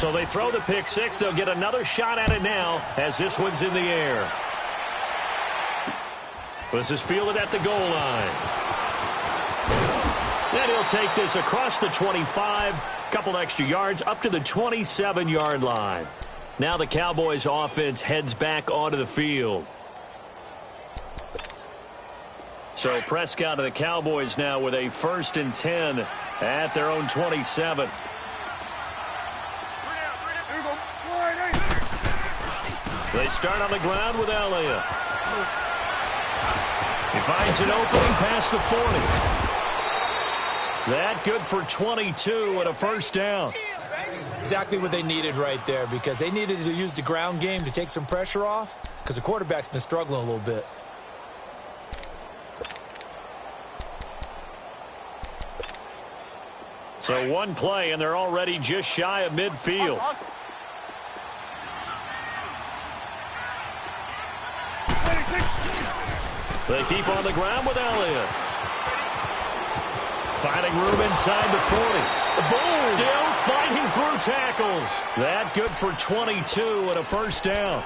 So they throw the pick six. They'll get another shot at it now as this one's in the air. This is fielded at the goal line. And he'll take this across the 25, couple extra yards up to the 27-yard line. Now the Cowboys offense heads back onto the field. So Prescott and the Cowboys now with a 1st and 10 at their own 27. They start on the ground with Elliott. He finds an opening past the 40. That good for 22 and a 1st down. Exactly what they needed right there, because they needed to use the ground game to take some pressure off, because the quarterback's been struggling a little bit. So one play, and they're already just shy of midfield. They keep on the ground with Elliott. Finding room inside the 40. Boom! Still fighting through tackles. That good for 22 and a 1st down.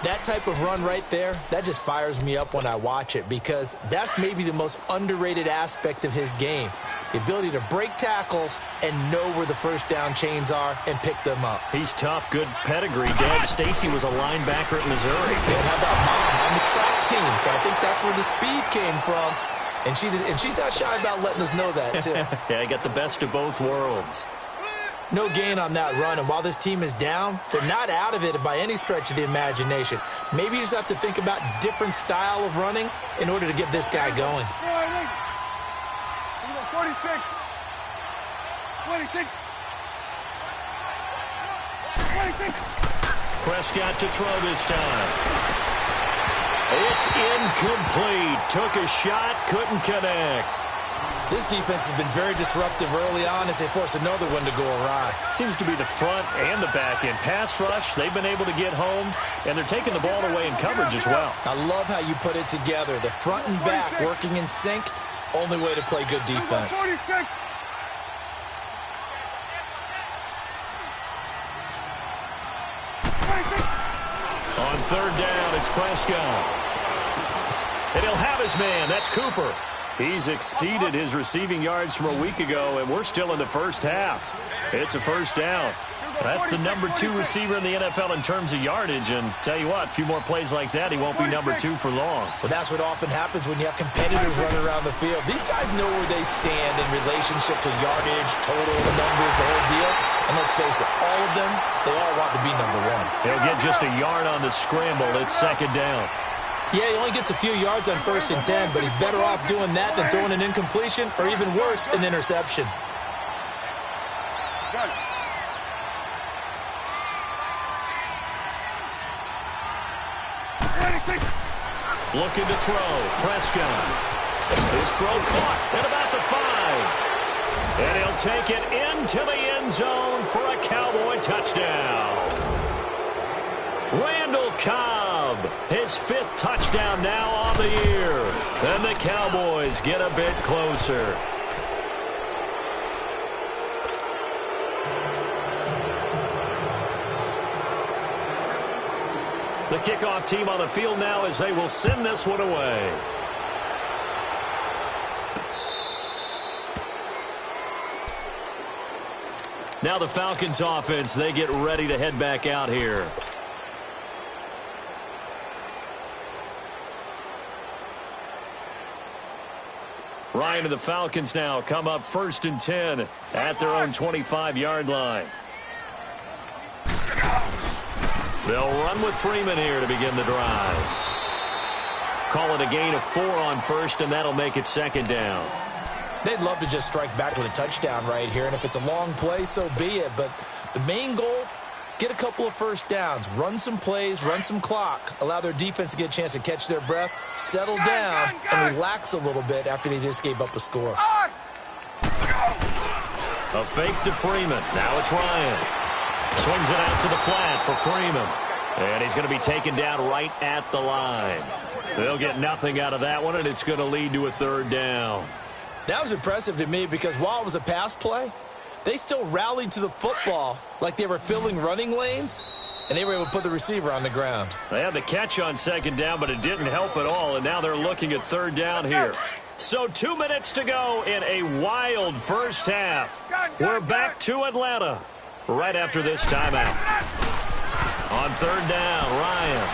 That type of run right there, that just fires me up when I watch it, because that's maybe the most underrated aspect of his game. The ability to break tackles and know where the 1st down chains are and pick them up. He's tough, good pedigree. Dad Stacy was a linebacker at Missouri. And how about Mom on the track team? So I think that's where the speed came from. And she's not shy about letting us know that, too. Yeah, I got the best of both worlds. No gain on that run, and while this team is down, they're not out of it by any stretch of the imagination. Maybe you just have to think about different style of running in order to get this guy going. 46. 26. 26. Prescott to throw this time. It's incomplete. Took a shot, couldn't connect. This defense has been very disruptive early on as they force another one to go awry. Seems to be the front and the back end. Pass rush, they've been able to get home, and they're taking the ball away in coverage as well. I love how you put it together. The front and back working in sync, only way to play good defense. 46. On 3rd down, it's Prescott. And he'll have his man. That's Cooper. He's exceeded his receiving yards from a week ago, and we're still in the 1st half. It's a 1st down. That's the number 2 receiver in the NFL in terms of yardage, and tell you what, a few more plays like that, he won't be number 2 for long. Well, that's what often happens when you have competitors running around the field. These guys know where they stand in relationship to yardage, totals, numbers, the whole deal. And let's face it, all of them, they all want to be number 1. He'll get just a yard on the scramble. It's 2nd down. Yeah, he only gets a few yards on 1st and 10, but he's better off doing that than throwing an incompletion or even worse, an interception. Got it. Looking to throw. Prescott. His throw caught at about the 5. And he'll take it into the end zone for a Cowboy touchdown. Randall Cobb, his 5th touchdown now on the year. And the Cowboys get a bit closer. The kickoff team on the field now as they will send this one away. Now the Falcons offense, they get ready to head back out here. Ryan and the Falcons now come up 1st and 10 at their own 25-yard line. They'll run with Freeman here to begin the drive. Call it a gain of 4 on 1st, and that'll make it 2nd down. They'd love to just strike back with a touchdown right here, and if it's a long play, so be it. But the main goal, get a couple of 1st downs, run some plays, run some clock, allow their defense to get a chance to catch their breath, settle down, and relax a little bit after they just gave up a score. A fake to Freeman. Now it's Ryan. Swings it out to the flat for Freeman. And he's going to be taken down right at the line. They'll get nothing out of that one, and it's going to lead to a 3rd down. That was impressive to me because while it was a pass play, They still rallied to the football like they were filling running lanes, and they were able to put the receiver on the ground. They had the catch on second down, but it didn't help at all, and now they're looking at third down here. So 2 minutes to go in a wild first half. We're back to Atlanta right after this timeout. On third down, Ryan.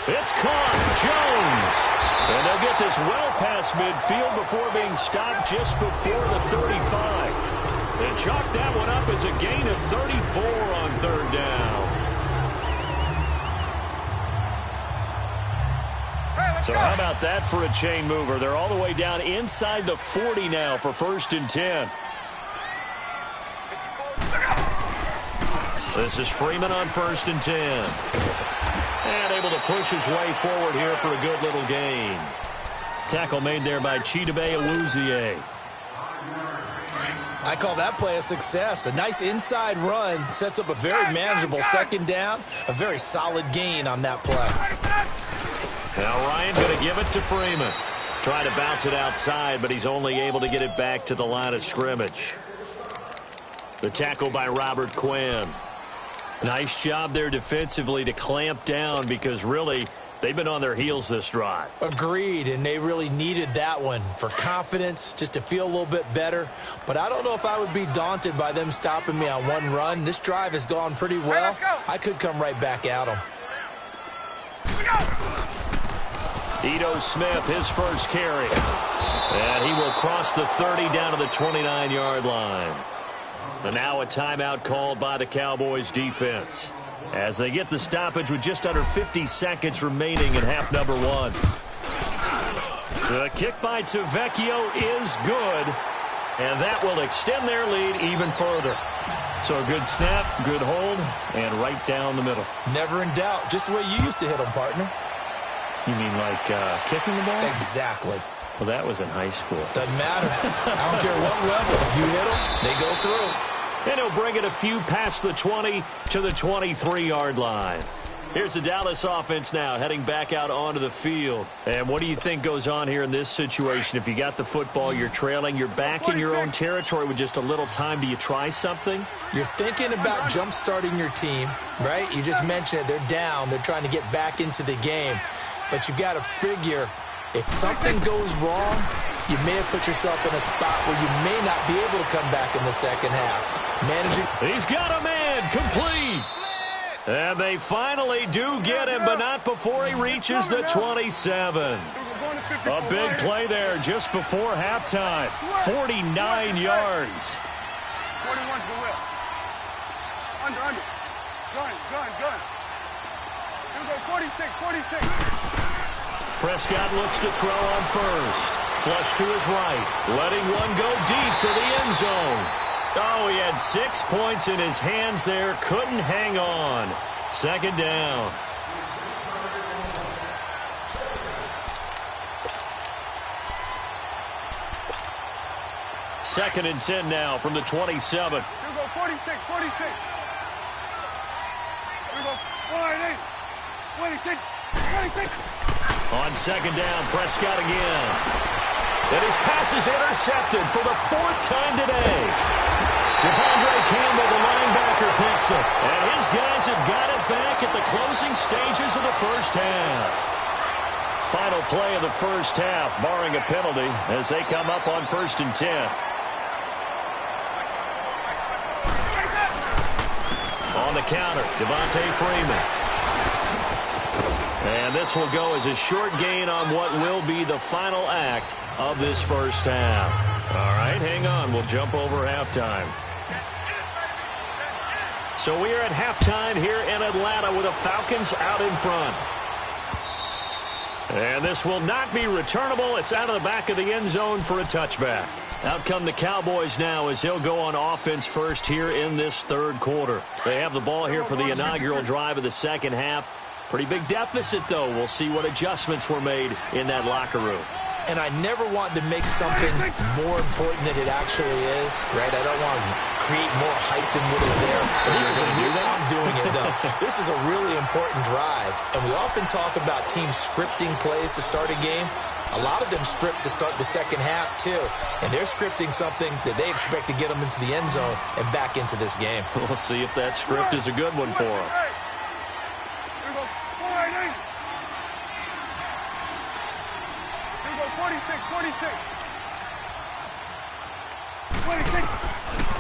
It's caught. Jones. And they'll get this well past midfield before being stopped just before the 35. And chalk that one up as a gain of 34 on third down. So how about that for a chain mover? They're all the way down inside the 40 now for 1st and 10. This is Freeman on 1st and 10. And able to push his way forward here for a good little gain. Tackle made there by Chidobe Awuzie. I call that play a success. A nice inside run sets up a very manageable second down. A very solid gain on that play. Now Ryan going to give it to Freeman. Try to bounce it outside, but he's only able to get it back to the line of scrimmage. The tackle by Robert Quinn. Nice job there defensively to clamp down because really they've been on their heels this drive. Agreed, and they really needed that one for confidence, just to feel a little bit better. But I don't know if I would be daunted by them stopping me on one run. This drive has gone pretty well. I could come right back at them. Ito Smith, his first carry. And he will cross the 30 down to the 29-yard line. And now a timeout called by the Cowboys defense as they get the stoppage with just under 50 seconds remaining in half number 1. The kick by Tavecchio is good, and that will extend their lead even further. So a good snap, good hold, and right down the middle. Never in doubt. Just the way you used to hit them, partner. You mean like kicking the ball? Exactly. Well, that was in high school. Doesn't matter. I don't care what level. You hit them, they go through. And he'll bring it a few past the 20 to the 23-yard line. Here's the Dallas offense now heading back out onto the field. And what do you think goes on here in this situation? If you got the football, you're trailing, you're back in your own territory with just a little time. Do you try something? You're thinking about jump-starting your team, right? You just mentioned it. They're down. They're trying to get back into the game. But you've got to figure if something goes wrong, you may have put yourself in a spot where you may not be able to come back in the second half. Managing. He's got a man complete. And they finally do get him, but not before he reaches the 27. A big play there just before halftime. 49 yards. 41 to the wheel. Under. Gun. Here we go, 46. Prescott looks to throw on first. Flush to his right. Letting one go deep for the end zone. Oh, he had 6 points in his hands there. Couldn't hang on. Second down. Second and 10 now from the 27. Here we go, 46. Here we go, 26. On second down, Prescott again. And his pass is intercepted for the 4th time today. Devondre Campbell, the linebacker, picks it. And his guys have got it back at the closing stages of the first half. Final play of the first half, barring a penalty, as they come up on 1st and 10. On the counter, Devontae Freeman. And this will go as a short gain on what will be the final act of this first half. All right, hang on. We'll jump over halftime. So we are at halftime here in Atlanta with the Falcons out in front. And this will not be returnable. It's out of the back of the end zone for a touchback. Out come the Cowboys now as he'll go on offense first here in this third quarter. They have the ball here for the inaugural drive of the second half. Pretty big deficit, though. We'll see what adjustments were made in that locker room. and I never want to make something more important than it actually is, right? I don't want to create more hype than what is there. But this is I'm doing it, though. This is a really important drive, and we often talk about teams scripting plays to start a game. A lot of them script to start the second half, too. And they're scripting something that they expect to get them into the end zone and back into this game. We'll see if that script is a good one for them. Here we go. 46. 26.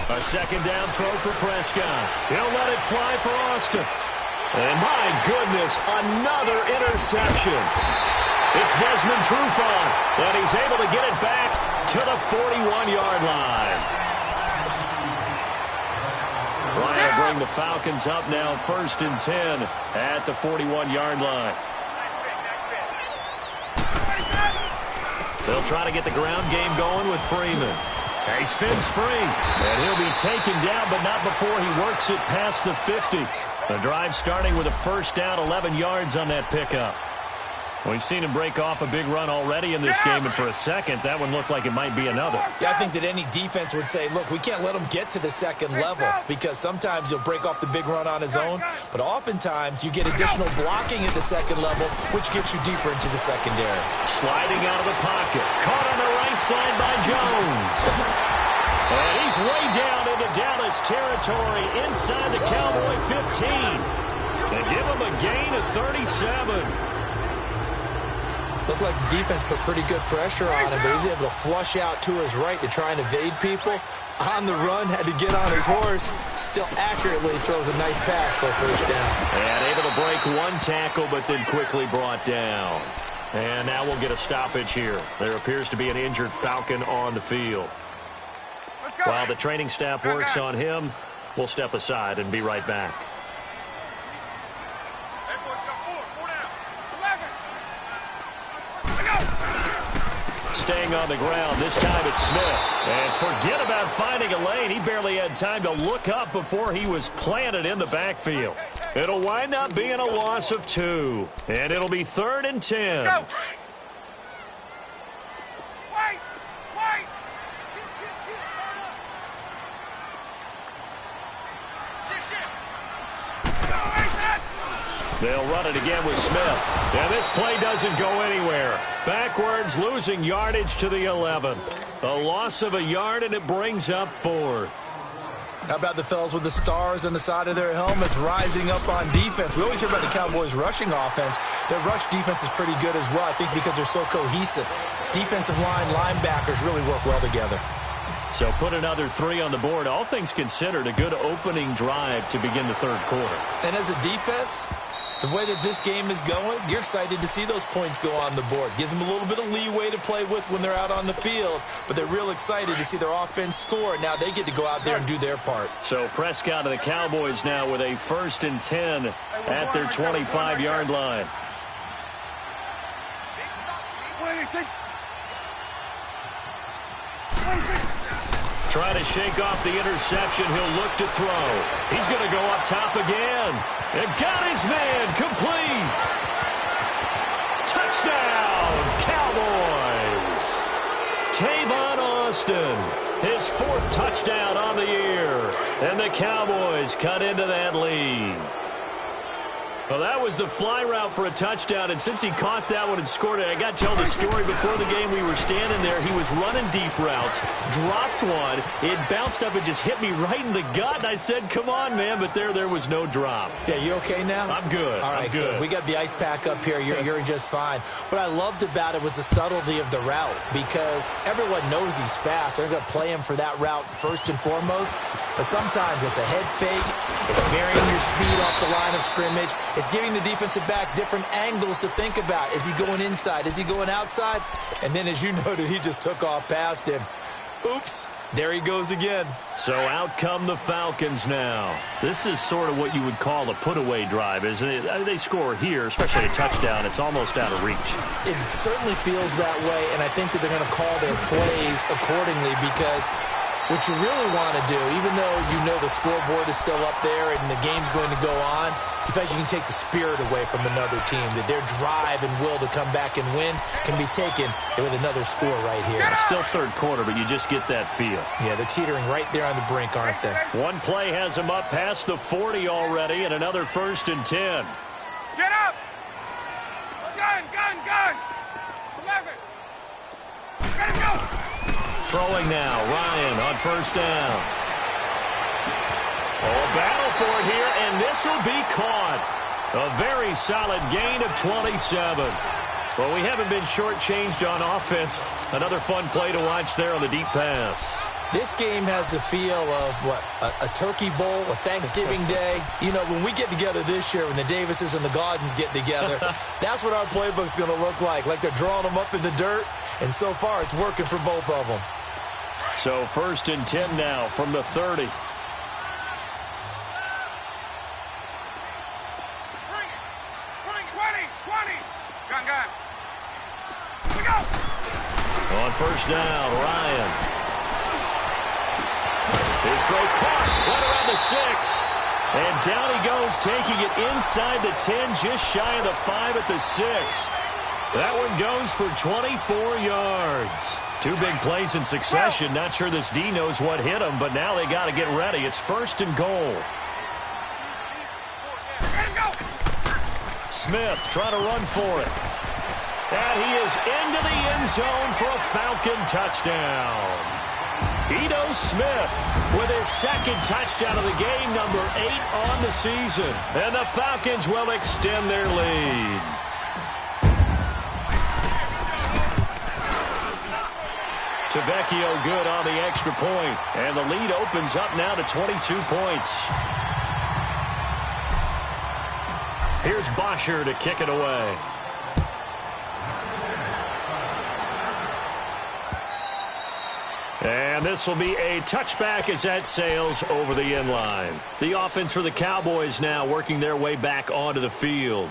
A second down throw for Prescott. He'll let it fly for Austin. And my goodness, another interception. It's Desmond Trufant, and he's able to get it back to the 41-yard line. Ryan will bring the Falcons up now, 1st and 10 at the 41-yard line. They'll try to get the ground game going with Freeman. He spins free, and he'll be taken down, but not before he works it past the 50. The drive starting with a first down, 11 yards on that pickup. We've seen him break off a big run already in this game, and for a second, that one looked like it might be another. Yeah, I think that any defense would say, look, we can't let him get to the second level, because sometimes he'll break off the big run on his own, but oftentimes you get additional blocking at the second level, which gets you deeper into the secondary. Sliding out of the pocket. Caught on the right side by Jones. And he's way down into Dallas territory inside the Cowboy 15. They give him a gain of 37. Looked like the defense put pretty good pressure on him, but he's able to flush out to his right to try and evade people. On the run, had to get on his horse. Still accurately throws a nice pass for a first down. And able to break one tackle, but then quickly brought down. And now we'll get a stoppage here. There appears to be an injured Falcon on the field. While the training staff works on him, we'll step aside and be right back. Staying on the ground, this time it's Smith. And forget about finding a lane. He barely had time to look up before he was planted in the backfield. It'll wind up being a loss of 2. And it'll be 3rd and 10. Go. They'll run it again with Smith. And this play doesn't go anywhere. Backwards, losing yardage to the 11. A loss of a yard, and it brings up 4th. How about the fellas with the stars on the side of their helmets rising up on defense? We always hear about the Cowboys' rushing offense. Their rush defense is pretty good as well, I think, because they're so cohesive. Defensive line, linebackers really work well together. So put another 3 on the board. All things considered, a good opening drive to begin the 3rd quarter. And as a defense, the way that this game is going, you're excited to see those points go on the board. Gives them a little bit of leeway to play with when they're out on the field, but they're real excited to see their offense score. Now they get to go out there and do their part. So Prescott and the Cowboys now with a 1st and 10 at their 25-yard line. Trying to shake off the interception. He'll look to throw. He's going to go up top again. And got his man complete. Touchdown, Cowboys. Tavon Austin, his 4th touchdown on the year. And the Cowboys cut into that lead. Well, that was the fly route for a touchdown, and since he caught that one and scored it, I got to tell the story. Before the game, we were standing there. He was running deep routes, dropped one. It bounced up and just hit me right in the gut, and I said, come on, man, but there was no drop. Yeah, you okay now? I'm good. All right, I'm good. We got the ice pack up here. You're just fine. What I loved about it was the subtlety of the route, because everyone knows he's fast. They're going to play him for that route first and foremost, but sometimes it's a head fake. It's varying your speed off the line of scrimmage. It's giving the defensive back different angles to think about. Is he going inside? Is he going outside? And then, as you noted, he just took off past him. Oops, there he goes again. So out come the Falcons now. This is sort of what you would call a put-away drive, isn't it? They score here, especially a touchdown. It's almost out of reach. It certainly feels that way, and I think that they're going to call their plays accordingly, because what you really want to do, even though you know the scoreboard is still up there and the game's going to go on, In fact, you can take the spirit away from another team, that their drive and will to come back and win can be taken with another score right here. It's still third quarter, but you just get that feel. Yeah, they're teetering right there on the brink, aren't they? One play has them up past the 40 already, and another 1st and 10. Get up! Gun! 11! Let him go! Throwing now, Ryan on 1st down. Oh, battle for it here, and this will be caught. A very solid gain of 27. Well, we haven't been shortchanged on offense. Another fun play to watch there on the deep pass. This game has the feel of, a turkey bowl, a Thanksgiving day. You know, when we get together this year, when the Davises and the Gaudens get together, that's what our playbook's going to look like they're drawing them up in the dirt, and so far it's working for both of them. So 1st and 10 now from the 30. On 1st down, Ryan. His throw caught, right around the 6. And down he goes, taking it inside the 10, just shy of the 5 at the 6. That one goes for 24 yards. 2 big plays in succession. Not sure this D knows what hit him, but now they got to get ready. It's 1st and goal. Smith trying to run for it. And he is into the end zone for a Falcon touchdown. Ito Smith with his 2nd touchdown of the game, number 8 on the season. And the Falcons will extend their lead. Tavecchio good on the extra point. And the lead opens up now to 22 points. Here's Bosher to kick it away. And this will be a touchback as that sails over the end line. The offense for the Cowboys now working their way back onto the field.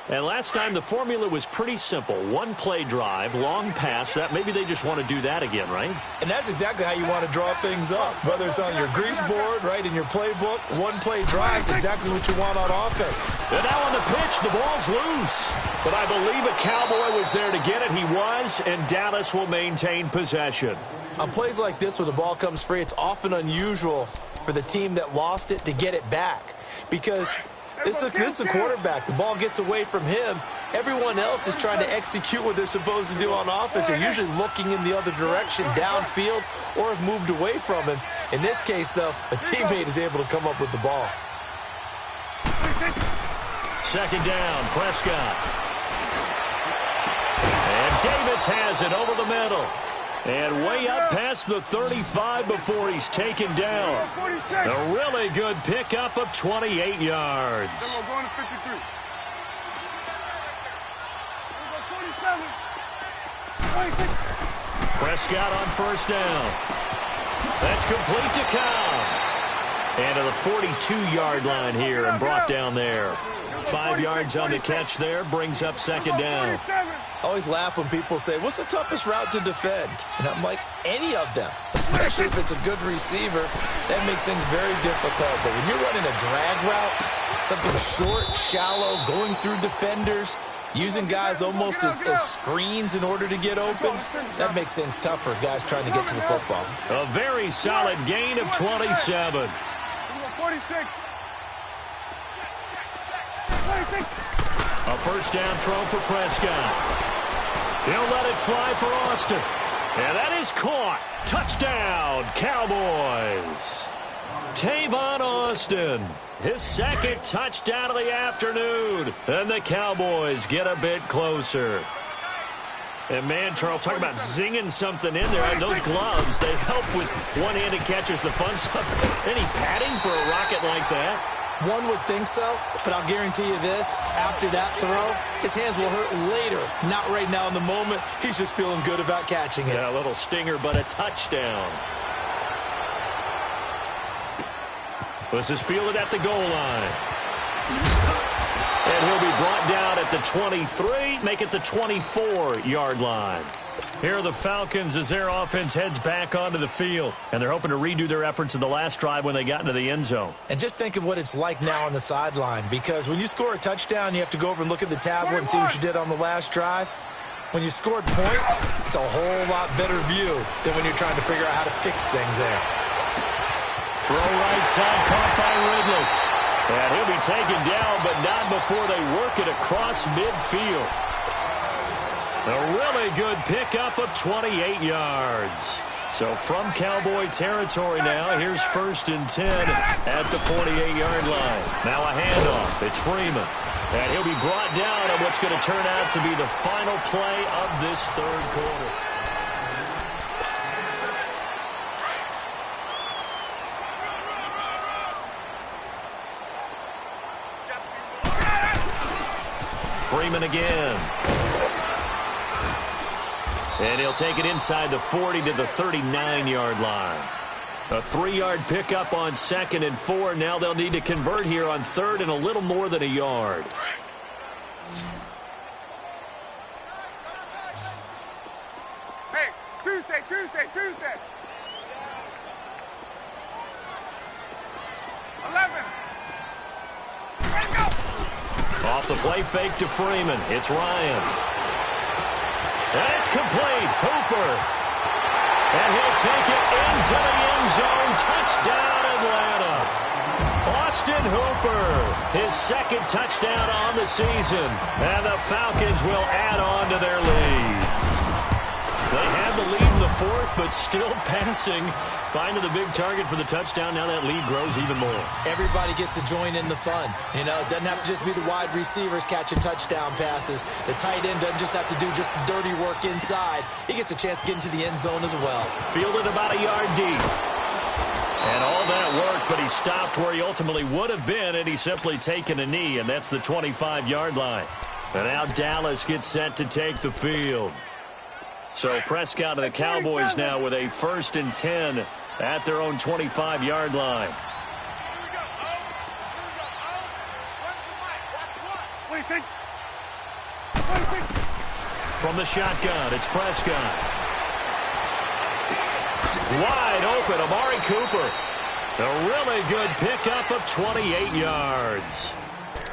And last time the formula was pretty simple. 1 play drive, long pass. That maybe they just want to do that again, right? And that's exactly how you want to draw things up. Whether it's on your grease board, right, in your playbook, 1 play drive is exactly what you want on offense. And now on the pitch, the ball's loose. But I believe a Cowboy was there to get it. He was, and Dallas will maintain possession. On plays like this where the ball comes free, it's often unusual for the team that lost it to get it back. Because this is a quarterback. The ball gets away from him. Everyone else is trying to execute what they're supposed to do on offense. They're usually looking in the other direction, downfield, or have moved away from him. In this case, though, a teammate is able to come up with the ball. 2nd down, Prescott. And Davis has it over the middle. And way up past the 35 before he's taken down. A really good pickup of 28 yards. Going to 53. Prescott on 1st down. That's complete to Cobb. And to the 42-yard line here and brought down there. 5 yards on the catch there, brings up 2nd down. I always laugh when people say, what's the toughest route to defend? And I'm like, any of them, especially if it's a good receiver. That makes things very difficult. But when you're running a drag route, something short, shallow, going through defenders, using guys almost as screens in order to get open, that makes things tough for guys trying to get to the football. A very solid gain of 27. 46. A 1st down throw for Prescott. He'll let it fly for Austin. And that is caught. Touchdown, Cowboys. Tavon Austin, his 2nd touchdown of the afternoon. And the Cowboys get a bit closer. And man, Charles, talk about zinging something in there. And those gloves, they help with one-handed catches, the fun stuff. Any padding for a rocket like that? One would think so, but I'll guarantee you this, after that throw, his hands will hurt later, not right now in the moment. He's just feeling good about catching it. Yeah, a little stinger, but a touchdown. This is fielded at the goal line. And he'll be brought down at the 23, make it the 24-yard line. Here are the Falcons as their offense heads back onto the field. And they're hoping to redo their efforts in the last drive when they got into the end zone. And just think of what it's like now on the sideline. Because when you score a touchdown, you have to go over and look at the tablet and see what you did on the last drive. When you scored points, it's a whole lot better view than when you're trying to figure out how to fix things there. Throw right side, caught by Ridley. And he'll be taken down, but not before they work it across midfield. A really good pickup of 28 yards. So from Cowboy territory now, here's 1st and 10 at the 48-yard line. Now a handoff. It's Freeman. And he'll be brought down on what's going to turn out to be the final play of this third quarter. Freeman again. And he'll take it inside the 40 to the 39-yard line. A 3-yard pickup on 2nd and 4. Now they'll need to convert here on 3rd and a little more than a yard. Hey, Tuesday. 11. Let's go. Off the play fake to Freeman. It's Ryan. And it's complete. Hooper. And he'll take it into the end zone. Touchdown, Atlanta. Austin Hooper, his 2nd touchdown on the season. And the Falcons will add on to their lead. They had the lead in the 4th, but still passing. Finding the big target for the touchdown. Now that lead grows even more. Everybody gets to join in the fun. You know, it doesn't have to just be the wide receivers catching touchdown passes. The tight end doesn't just have to do just the dirty work inside. He gets a chance to get into the end zone as well. Fielded about a yard deep. And all that work, but he stopped where he ultimately would have been, and he's simply taken a knee, and that's the 25-yard line. And now Dallas gets set to take the field. So Prescott and the Cowboys now with a 1st and 10 at their own 25-yard line. What do you think? From the shotgun, it's Prescott. Wide open, Amari Cooper. A really good pickup of 28 yards.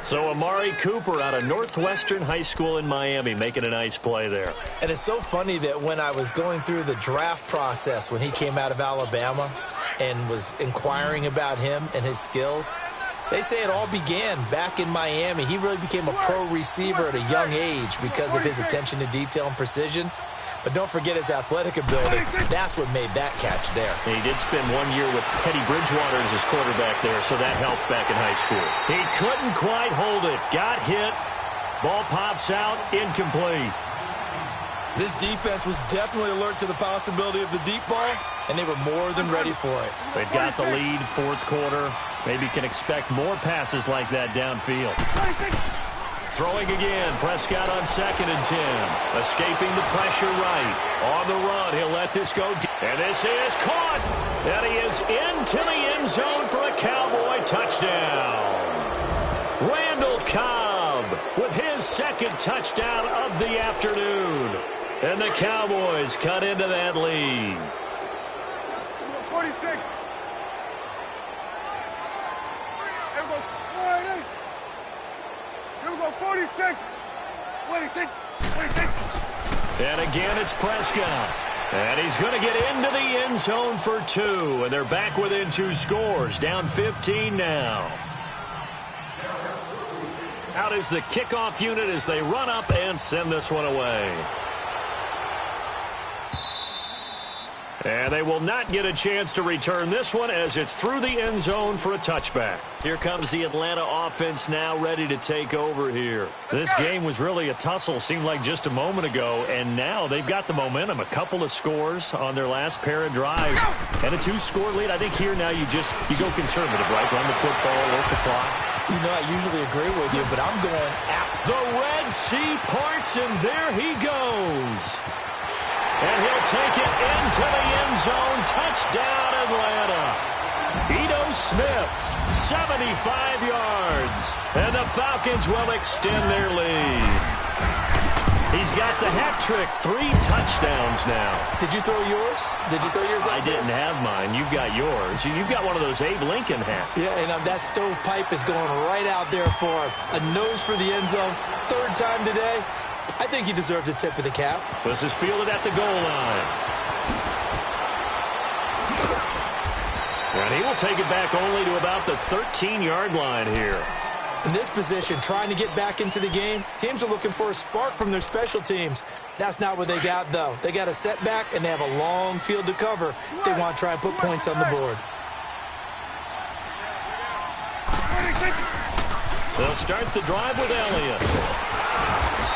So Amari Cooper out of Northwestern High School in Miami making a nice play there. And it's so funny that when I was going through the draft process when he came out of Alabama and was inquiring about him and his skills, they say it all began back in Miami. He really became a pro receiver at a young age because of his attention to detail and precision. But don't forget his athletic ability. That's what made that catch there. He did spend 1 year with Teddy Bridgewater as his quarterback there, so that helped back in high school. He couldn't quite hold it. Got hit. Ball pops out. Incomplete. This defense was definitely alert to the possibility of the deep ball, and they were more than ready for it. They've got the lead, 4th quarter. Maybe can expect more passes like that downfield. Throwing again, Prescott on 2nd and 10. Escaping the pressure right. On the run, he'll let this go deep. And this is caught. And he is into the end zone for a Cowboy touchdown. Randall Cobb with his 2nd touchdown of the afternoon. And the Cowboys cut into that lead. 46. Here we go. 46. What do you think? And again, it's Prescott. And he's going to get into the end zone for 2. And they're back within 2 scores. Down 15 now. Out is the kickoff unit as they run up and send this one away. And they will not get a chance to return this one as it's through the end zone for a touchback. Here comes the Atlanta offense now ready to take over here. This game was really a tussle, seemed like just a moment ago, and now they've got the momentum. A couple of scores on their last pair of drives and a 2-score lead. I think here now you go conservative, right? Run the football, work the clock. You know, I usually agree with you, but I'm going out. The Red Sea parts, and there he goes. And he'll take it into the end zone. Touchdown, Atlanta. Smith, 75 yards. And the Falcons will extend their lead. He's got the hat trick, 3 touchdowns now. Did you throw yours? Did you throw yours out I didn't have mine. You've got yours. You've got one of those Abe Lincoln hats. Yeah, and that stovepipe is going right out there for him. A nose for the end zone. 3rd time today. I think he deserves a tip of the cap. This is fielded at the goal line. And he will take it back only to about the 13-yard line here. In this position, trying to get back into the game, teams are looking for a spark from their special teams. That's not what they got, though. They got a setback, and they have a long field to cover if they want to try and put points on the board. They'll start the drive with Elliott.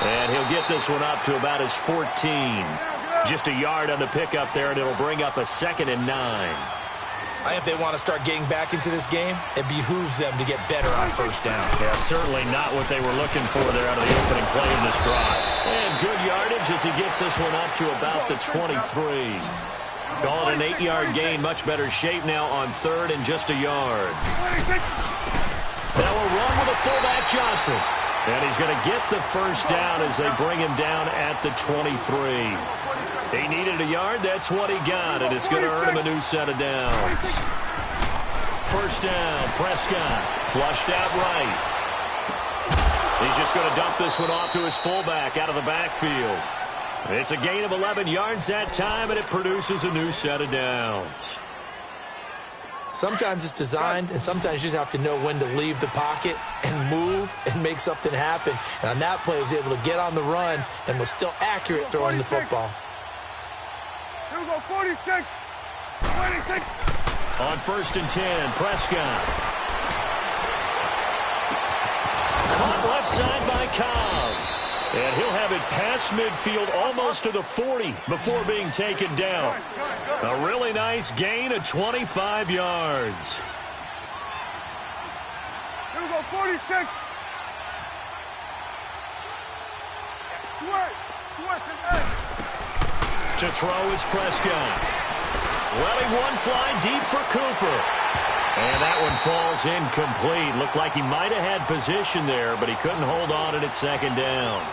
And he'll get this one up to about his 14. Just a yard on the pickup there, and it'll bring up a 2nd and 9. I think if they want to start getting back into this game, it behooves them to get better on 1st down. Yeah, certainly not what they were looking for there out of the opening play of this drive. And good yardage as he gets this one up to about the 23. Call it an 8-yard gain, much better shape now on 3rd and just a yard. Now we'll run with a fullback Johnson. And he's going to get the 1st down as they bring him down at the 23. He needed a yard. That's what he got, and it's going to earn him a new set of downs. 1st down, Prescott, flushed out right. He's just going to dump this one off to his fullback out of the backfield. It's a gain of 11 yards that time, and it produces a new set of downs. Sometimes it's designed, and sometimes you just have to know when to leave the pocket and move and make something happen. And on that play, he was able to get on the run and was still accurate throwing the football. Here we go, 46. 26. On 1st and 10, Prescott. Caught left side by Cobb. And he'll have it past midfield almost to the 40 before being taken down. A really nice gain of 25 yards. Here we go, 46. Switch. To throw is Prescott. Letting one fly deep for Cooper. And that one falls incomplete. Looked like he might have had position there, but he couldn't hold on at 2nd down.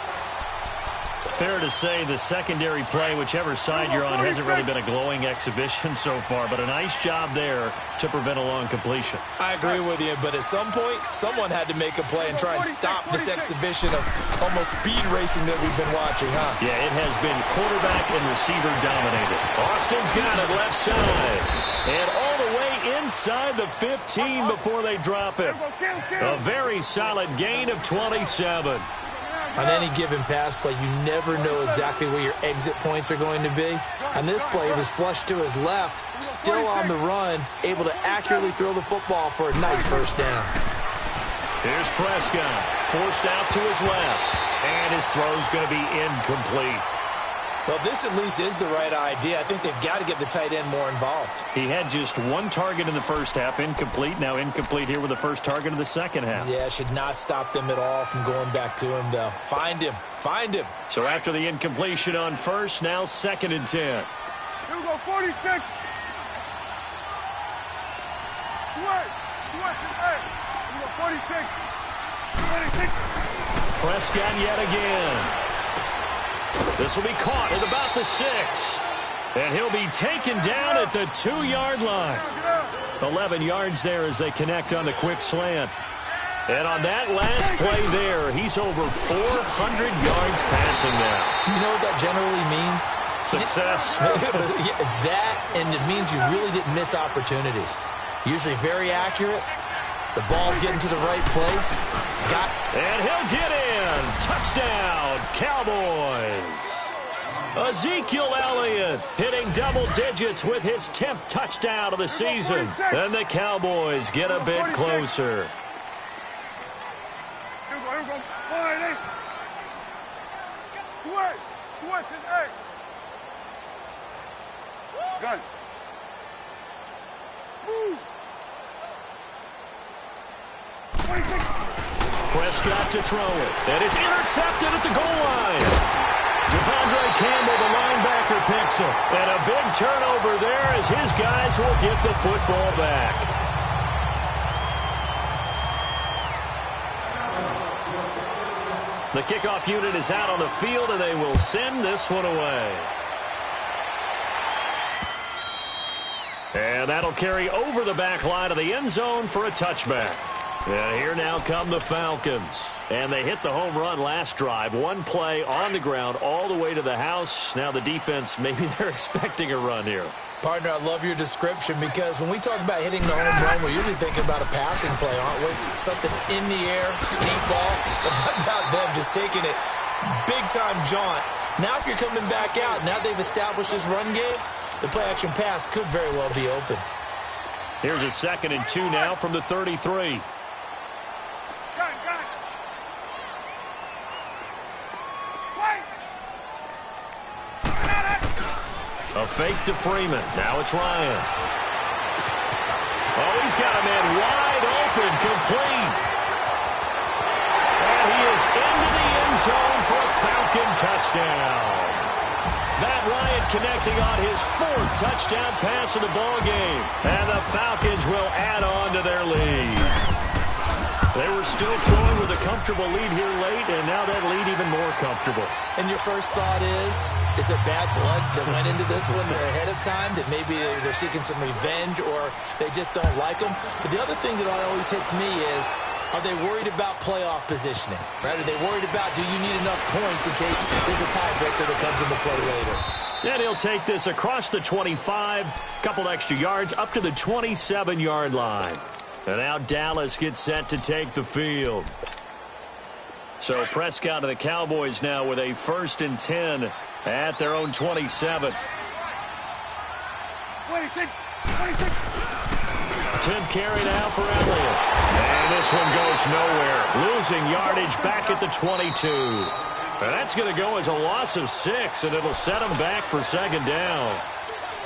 Fair to say the secondary play, whichever side you're on, hasn't really been a glowing exhibition so far, but a nice job there to prevent a long completion. I agree with you, but at some point, someone had to make a play and try and stop this exhibition of almost speed racing that we've been watching, huh? Yeah, it has been quarterback and receiver dominated. Austin's got it left side. And all the way inside the 15 before they drop it. A very solid gain of 27. On any given pass play, you never know exactly where your exit points are going to be. On this play, it was flushed to his left, still on the run, able to accurately throw the football for a nice 1st down. Here's Prescott, forced out to his left, and his throw's going to be incomplete. Well, this at least is the right idea. I think they've got to get the tight end more involved. He had just 1 target in the 1st half, incomplete. Now incomplete here with the 1st target in the 2nd half. Yeah, should not stop them at all from going back to him, though. Find him. So after the incompletion on 1st, now 2nd and 10. Here we go, 46. Switch. Here we go, 46. 26. Prescott yet again. This will be caught at about the 6. And he'll be taken down at the 2-yard line. 11 yards there as they connect on the quick slant. And on that last play there, he's over 400 yards passing now. You know what that generally means? Success. That, and it means you really didn't miss opportunities. Usually very accurate. The ball's getting to the right place. And he'll get in. Touchdown, Cowboys. Ezekiel Elliott hitting double digits with his 10th touchdown of the season. And the Cowboys get a bit closer. Here we go. 180. Switch and 8. Gun. Move. 26. Prescott to throw it. And it's intercepted at the goal line. Devondre Campbell, the linebacker, picks him. And a big turnover there as his guys will get the football back. The kickoff unit is out on the field, and they will send this one away. And that'll carry over the back line of the end zone for a touchback. And here now come the Falcons. And they hit the home run last drive. One play on the ground all the way to the house. Now the defense, maybe they're expecting a run here. Partner, I love your description because when we talk about hitting the home run, we're usually thinking about a passing play, aren't we? Something in the air, deep ball. But how about them just taking it big-time jaunt? Now if you're coming back out, now they've established this run game, the play-action pass could very well be open. Here's a 2nd and 2 now from the 33. A fake to Freeman. Now it's Ryan. Oh, he's got a man wide open, complete. And he is into the end zone for a Falcon touchdown. Matt Ryan connecting on his 4th touchdown pass of the ball game. And the Falcons will add on to their lead. They were still throwing with a comfortable lead here late, and now that lead even more comfortable. And your first thought is there bad blood that went into this one ahead of time, that maybe they're seeking some revenge or they just don't like them? But the other thing that always hits me is, are they worried about playoff positioning? Right? Are they worried about, do you need enough points in case there's a tiebreaker that comes into play later? And he'll take this across the 25, couple extra yards, up to the 27-yard line. And now Dallas gets set to take the field. So Prescott of the Cowboys now with a 1st and 10 at their own 27. 10th carry now for Elliott. And this one goes nowhere. Losing yardage back at the 22. And that's going to go as a loss of 6, and it'll set them back for 2nd down.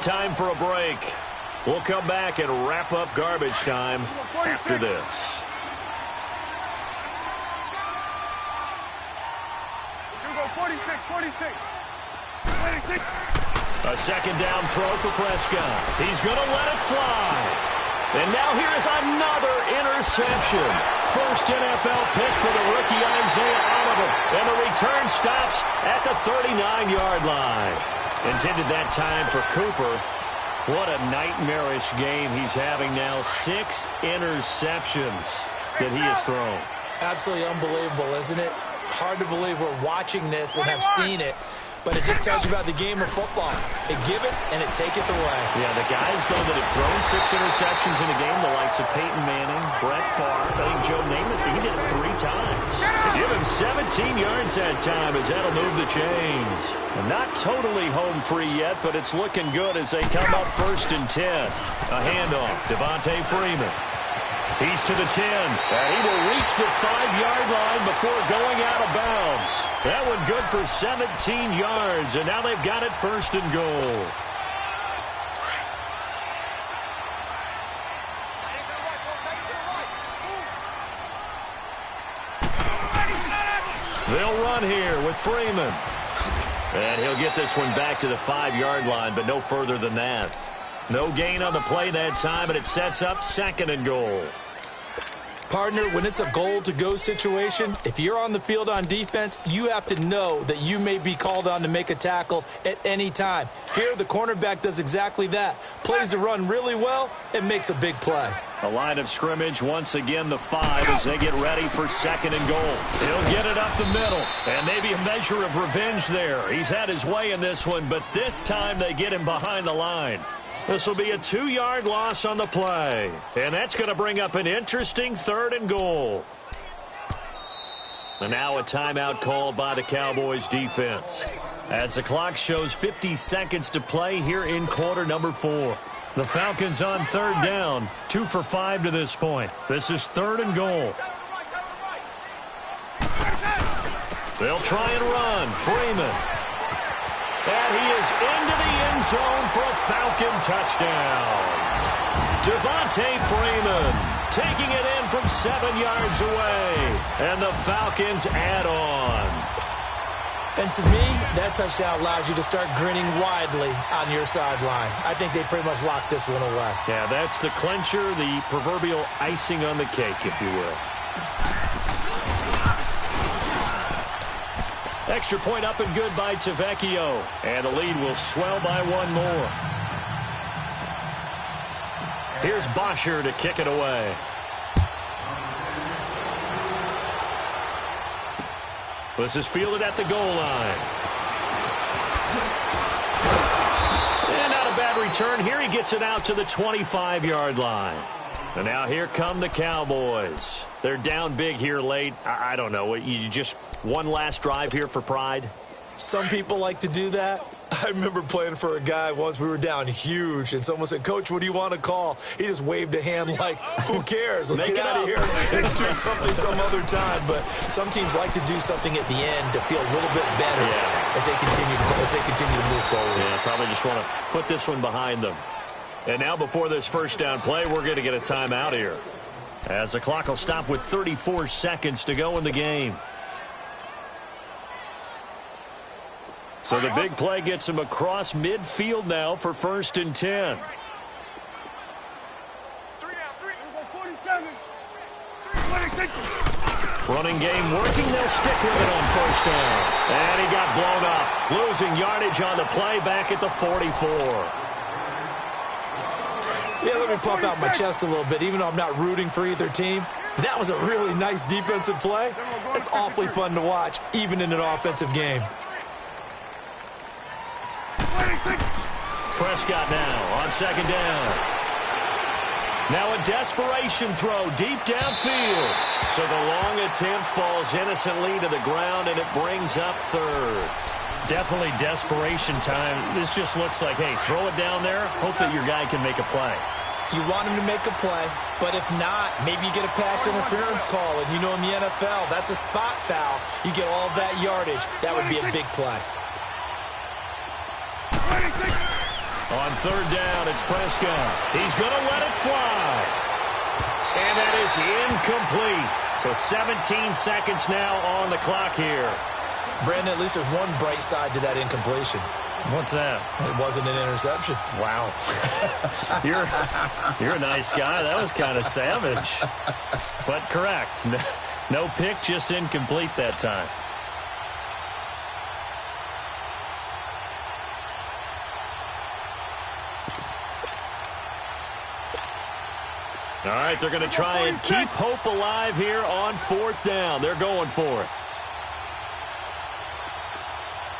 Time for a break. We'll come back and wrap up garbage time after this. You go 46. A 2nd down throw for Prescott. He's going to let it fly. And now here is another interception. First NFL pick for the rookie Isaiah Oliver. And the return stops at the 39-yard line. Intended that time for Cooper. What a nightmarish game he's having now. 6 interceptions that he has thrown. Absolutely unbelievable, isn't it? Hard to believe we're watching this and have seen it. But it just tells you about the game of football. It give it and it taketh away. Yeah, the guys, though, that have thrown 6 interceptions in a game, the likes of Peyton Manning, Brett Favre, I think Joe Namath, he did it 3 times. Give him 17 yards that time as that'll move the chains. Not totally home free yet, but it's looking good as they come up 1st and 10. A handoff, Devontae Freeman. He's to the 10, and he will reach the 5-yard line before going out of bounds. That one good for 17 yards, and now they've got it 1st and goal. They'll run here with Freeman. And he'll get this one back to the 5-yard line, but no further than that. No gain on the play that time, and it sets up 2nd and goal. Partner, when it's a goal-to-go situation, if you're on the field on defense, you have to know that you may be called on to make a tackle at any time. Here, the cornerback does exactly that. Plays the run really well and makes a big play. A line of scrimmage, once again the 5 as they get ready for 2nd and goal. He'll get it up the middle, and maybe a measure of revenge there. He's had his way in this one, but this time they get him behind the line. This will be a 2-yard loss on the play. And that's going to bring up an interesting 3rd and goal. And now a timeout called by the Cowboys defense. As the clock shows 50 seconds to play here in quarter number 4. The Falcons on 3rd down, 2 for 5 to this point. This is 3rd and goal. They'll try and run. Freeman. And he is into the end zone for a Falcon touchdown. Devontae Freeman taking it in from 7 yards away. And the Falcons add on. And to me, that touchdown allows you to start grinning widely on your sideline. I think they pretty much locked this one away. Yeah, that's the clincher, the proverbial icing on the cake, if you will. Extra point up and good by Tavecchio. And the lead will swell by one more. Here's Bosher to kick it away. This is fielded at the goal line. And not a bad return. Here he gets it out to the 25-yard line. And now here come the Cowboys. They're down big here late. I don't know. You just one last drive here for pride? Some people like to do that. I remember playing for a guy once. We were down huge, and someone said, "Coach, what do you want to call?" He just waved a hand like, who cares? Let's get out of here and do something some other time. But some teams like to do something at the end to feel a little bit better as they continue to move forward. Yeah, probably just want to put this one behind them. And now before this first down play, we're going to get a timeout here, as the clock will stop with 34 seconds to go in the game. So the big play gets him across midfield now for 1st and 10. 47. 26. Running game working. They'll stick with it on 1st down. And he got blown up. Losing yardage on the play back at the 44. Yeah, let me pump out my chest a little bit, even though I'm not rooting for either team. That was a really nice defensive play. It's awfully fun to watch, even in an offensive game. Prescott now on 2nd down. Now a desperation throw deep downfield. So the long attempt falls innocently to the ground, and it brings up 3rd. Definitely desperation time. This just looks like, hey, throw it down there, hope that your guy can make a play. You want him to make a play, but if not, maybe you get a pass interference call, and you know in the NFL, that's a spot foul. You get all of that yardage. That would be a big play. On 3rd down, it's Prescott. He's going to let it fly. And that is incomplete. So 17 seconds now on the clock here. Brandon, at least there's one bright side to that incompletion. What's that? It wasn't an interception. Wow. You're a nice guy. That was kind of savage. But correct. No pick, just incomplete that time. All right, they're going to try and keep hope alive here on 4th down. They're going for it.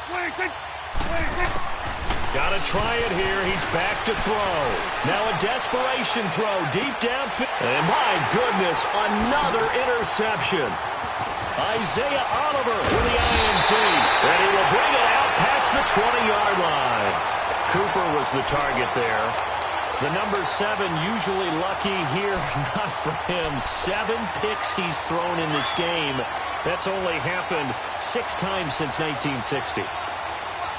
26. Got to try it here. He's back to throw. Now a desperation throw deep downfield. And my goodness, another interception. Isaiah Oliver with the INT. And he will bring it out past the 20-yard line. Cooper was the target there. The number 7 usually lucky here. Not for him. 7 picks he's thrown in this game. That's only happened 6 times since 1960.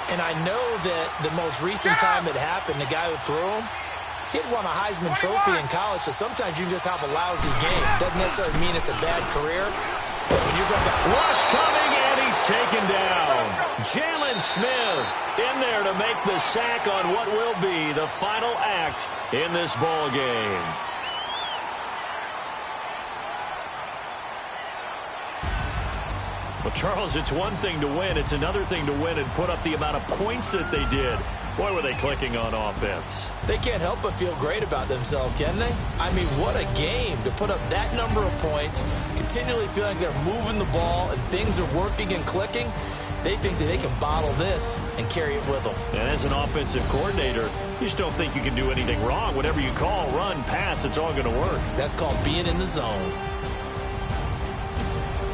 And I know that the most recent time it happened, the guy who threw him, he'd won a Heisman Trophy in college, so sometimes you just have a lousy game. Doesn't necessarily mean it's a bad career. But when you're talking about rush coming, and he's taken down. Jalen Smith in there to make the sack on what will be the final act in this ball game. Well, Charles, it's one thing to win. It's another thing to win and put up the amount of points that they did. Boy, were they clicking on offense. They can't help but feel great about themselves, can they? I mean, what a game to put up that number of points, continually feeling like they're moving the ball and things are working and clicking. They think that they can bottle this and carry it with them. And as an offensive coordinator, you just don't think you can do anything wrong. Whatever you call, run, pass, it's all going to work. That's called being in the zone.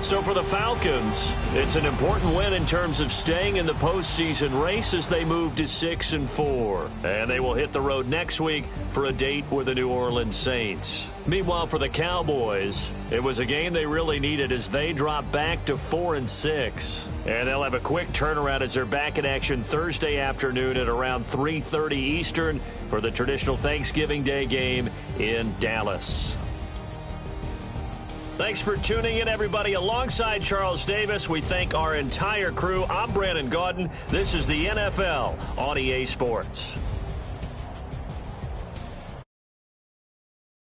So for the Falcons, it's an important win in terms of staying in the postseason race as they move to 6-4. And they will hit the road next week for a date with the New Orleans Saints. Meanwhile, for the Cowboys, it was a game they really needed as they drop back to 4-6. And they'll have a quick turnaround as they're back in action Thursday afternoon at around 3:30 Eastern for the traditional Thanksgiving Day game in Dallas. Thanks for tuning in, everybody. Alongside Charles Davis, we thank our entire crew. I'm Brandon Gaudin. This is the NFL on EA Sports.